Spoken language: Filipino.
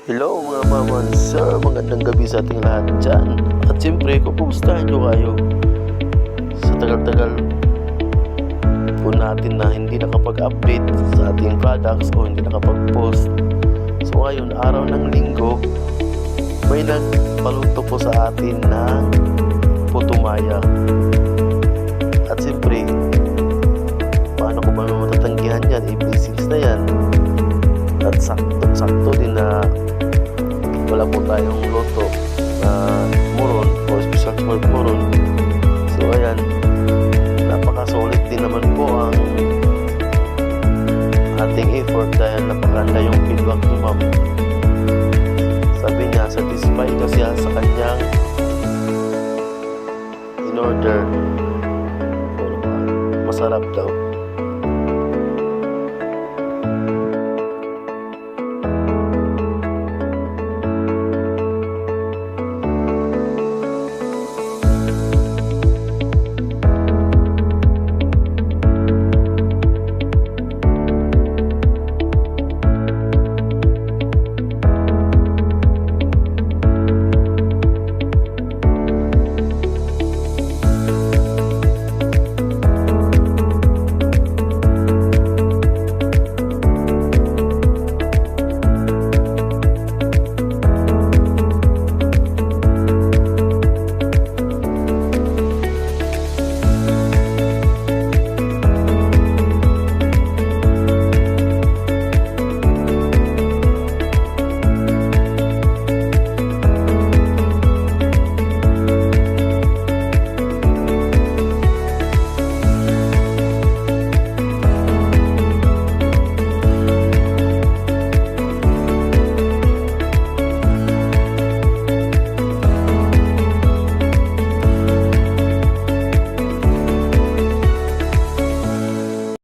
Hello mga maman, sir, magandang gabi sa ating lahat dyan. At siyempre, kumustahan nyo kayo sa tagal-tagal po natin na hindi nakapag-update sa ating products o hindi nakapag-post. So ngayon, araw ng linggo, may nagpaluto po sa atin ng putumaya. At siyempre, paano ko ba matatanggihan yan? AB6 na yan. At sakto din na wala po tayong loto na moron o special for moron. So ayan, napakasulit din naman po ang ating effort dahil napakanda yung feedback ni ma'am. Sabi niya, satisfied na siya sa kanyang in order. Masarap daw.